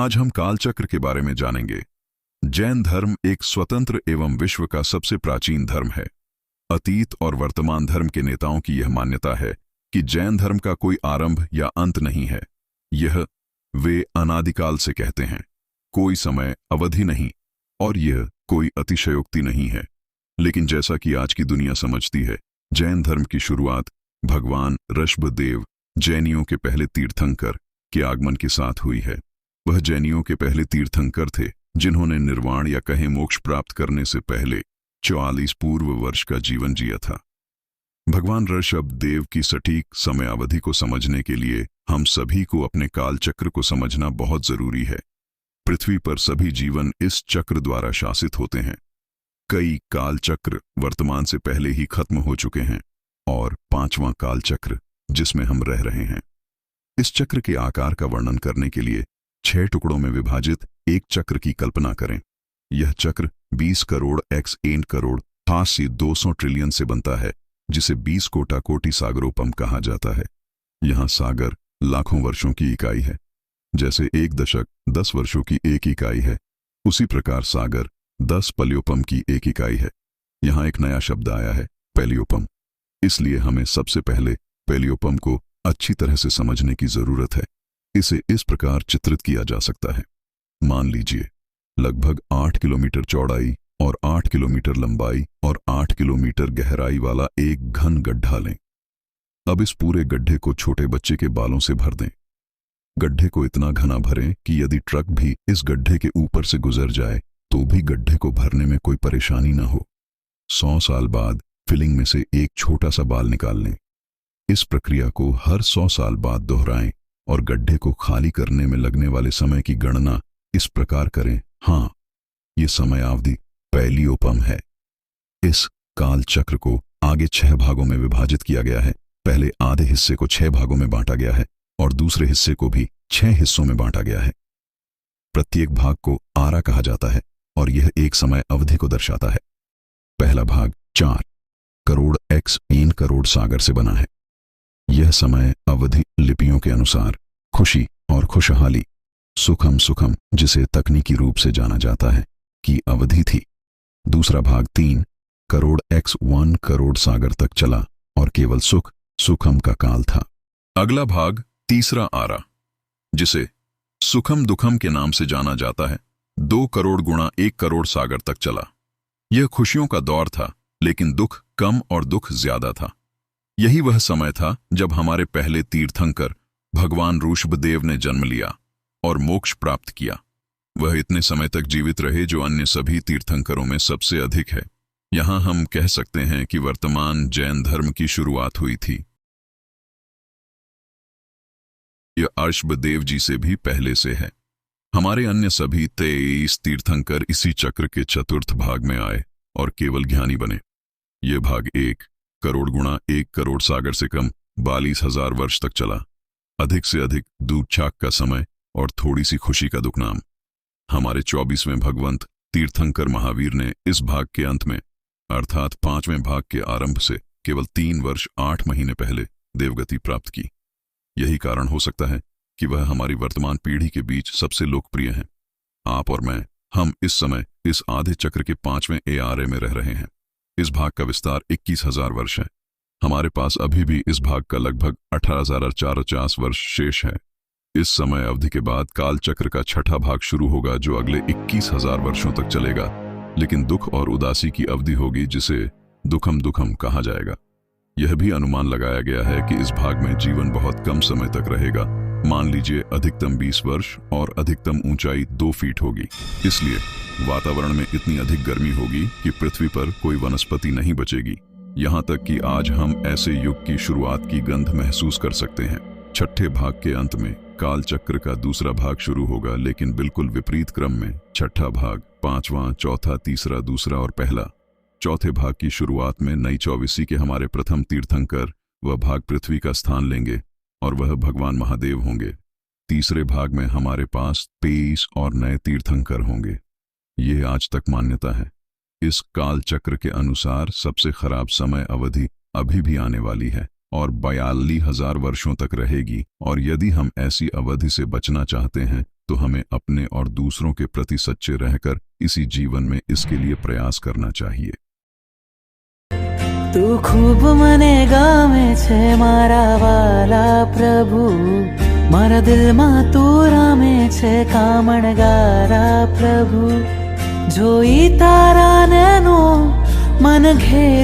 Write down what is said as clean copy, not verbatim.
आज हम काल चक्र के बारे में जानेंगे। जैन धर्म एक स्वतंत्र एवं विश्व का सबसे प्राचीन धर्म है। अतीत और वर्तमान धर्म के नेताओं की यह मान्यता है कि जैन धर्म का कोई आरंभ या अंत नहीं है। यह वे अनादिकाल से कहते हैं, कोई समय अवधि नहीं, और यह कोई अतिशयोक्ति नहीं है। लेकिन जैसा कि आज की दुनिया समझती है, जैन धर्म की शुरुआत भगवान ऋषभदेव, जैनियों के पहले तीर्थंकर के आगमन के साथ हुई है। वह जैनियों के पहले तीर्थंकर थे जिन्होंने निर्वाण या कहे मोक्ष प्राप्त करने से पहले 44 पूर्व वर्ष का जीवन जिया था। भगवान ऋषभदेव की सटीक समय अवधि को समझने के लिए हम सभी को अपने काल चक्र को समझना बहुत जरूरी है। पृथ्वी पर सभी जीवन इस चक्र द्वारा शासित होते हैं। कई काल चक्र वर्तमान से पहले ही खत्म हो चुके हैं और 5वां काल चक्र जिसमें हम रह रहे हैं। इस चक्र के आकार का वर्णन करने के लिए 6 टुकड़ों में विभाजित एक चक्र की कल्पना करें। यह चक्र 20 करोड़ x 8 करोड़ हाथ से 200 ट्रिलियन से बनता है, जिसे 20 कोटा कोटि सागरोपम कहा जाता है। यहाँ सागर लाखों वर्षों की इकाई है। जैसे एक दशक 10 वर्षों की एक इकाई है, उसी प्रकार सागर 10 पल्योपम की एक इकाई है। यहाँ एक नया शब्द आया है, पेलियोपम। इसलिए हमें सबसे पहले पेलियोपम को अच्छी तरह से समझने की जरूरत है। इसे इस प्रकार चित्रित किया जा सकता है। मान लीजिए लगभग 8 किलोमीटर चौड़ाई और 8 किलोमीटर लंबाई और 8 किलोमीटर गहराई वाला एक घन गड्ढा लें। अब इस पूरे गड्ढे को छोटे बच्चे के बालों से भर दें। गड्ढे को इतना घना भरें कि यदि ट्रक भी इस गड्ढे के ऊपर से गुजर जाए तो भी गड्ढे को भरने में कोई परेशानी न हो। 100 साल बाद फिलिंग में से एक छोटा सा बाल निकाल लें। इस प्रक्रिया को हर 100 साल बाद दोहराएं और गड्ढे को खाली करने में लगने वाले समय की गणना इस प्रकार करें। हाँ, ये समय अवधि पेलियोपम है। इस काल चक्र को आगे 6 भागों में विभाजित किया गया है। पहले आधे हिस्से को 6 भागों में बांटा गया है और दूसरे हिस्से को भी 6 हिस्सों में बांटा गया है। प्रत्येक भाग को आरा कहा जाता है और यह एक समय अवधि को दर्शाता है। पहला भाग 4 करोड़ x 3 करोड़ सागर से बना है। यह समय अवधि लिपियों के अनुसार खुशी और खुशहाली, सुखम सुखम, जिसे तकनीकी रूप से जाना जाता है, की अवधि थी। दूसरा भाग 3 करोड़ x 1 करोड़ सागर तक चला और केवल सुख सुखम का काल था। अगला भाग तीसरा आरा, जिसे सुखम दुखम के नाम से जाना जाता है, 2 करोड़ गुणा 1 करोड़ सागर तक चला। यह खुशियों का दौर था, लेकिन दुख कम और दुख ज्यादा था। यही वह समय था जब हमारे पहले तीर्थंकर भगवान ऋषभदेव ने जन्म लिया और मोक्ष प्राप्त किया। वह इतने समय तक जीवित रहे जो अन्य सभी तीर्थंकरों में सबसे अधिक है। यहां हम कह सकते हैं कि वर्तमान जैन धर्म की शुरुआत हुई थी। यह ऋषभदेव जी से भी पहले से है। हमारे अन्य सभी 23 तीर्थंकर इसी चक्र के चतुर्थ भाग में आए और केवल ज्ञानी बने। यह भाग 1 करोड़ गुणा 1 करोड़ सागर से कम 42,000 वर्ष तक चला। अधिक से अधिक दूध छाक का समय और थोड़ी सी खुशी का दुखनाम। हमारे 24वें भगवंत तीर्थंकर महावीर ने इस भाग के अंत में, अर्थात 5वें भाग के आरंभ से केवल 3 वर्ष 8 महीने पहले देवगति प्राप्त की। यही कारण हो सकता है कि वह हमारी वर्तमान पीढ़ी के बीच सबसे लोकप्रिय हैं। आप और मैं, हम इस समय इस आधे चक्र के 5वें ARA में रह रहे हैं। इस भाग का विस्तार 21,000 वर्ष है। हमारे पास अभी भी इस भाग का लगभग 18,450 वर्ष शेष है। इस समय अवधि के बाद काल चक्र का 6ठा भाग शुरू होगा, जो अगले 21,000 वर्षों तक चलेगा, लेकिन दुख और उदासी की अवधि होगी, जिसे दुखम दुखम कहा जाएगा। यह भी अनुमान लगाया गया है कि इस भाग में जीवन बहुत कम समय तक रहेगा। मान लीजिए अधिकतम 20 वर्ष और अधिकतम ऊंचाई 2 फीट होगी। इसलिए वातावरण में इतनी अधिक गर्मी होगी कि पृथ्वी पर कोई वनस्पति नहीं बचेगी। यहाँ तक कि आज हम ऐसे युग की शुरुआत की गंध महसूस कर सकते हैं। 6ठे भाग के अंत में काल चक्र का दूसरा भाग शुरू होगा, लेकिन बिल्कुल विपरीत क्रम में। 6ठा भाग 5वां, चौथा, तीसरा, दूसरा और पहला। चौथे भाग की शुरुआत में नई 24वीं के हमारे प्रथम तीर्थंकर वह भाग पृथ्वी का स्थान लेंगे और वह भगवान महादेव होंगे। तीसरे भाग में हमारे पास 23 और नए तीर्थंकर होंगे। ये आज तक मान्यता है। इस काल चक्र के अनुसार सबसे खराब समय अवधि अभी भी आने वाली है और 42,000 वर्षों तक रहेगी, और यदि हम ऐसी अवधि से बचना चाहते हैं तो हमें अपने और दूसरों के प्रति सच्चे रहकर इसी जीवन में इसके लिए प्रयास करना चाहिए। तू खूब મને ગમે છે મારા વાલા પ્રભુ, મારા દિલમાં તું રામે છે કામણગારા પ્રભુ, જોઈ તારા નૈનો મન ઘેર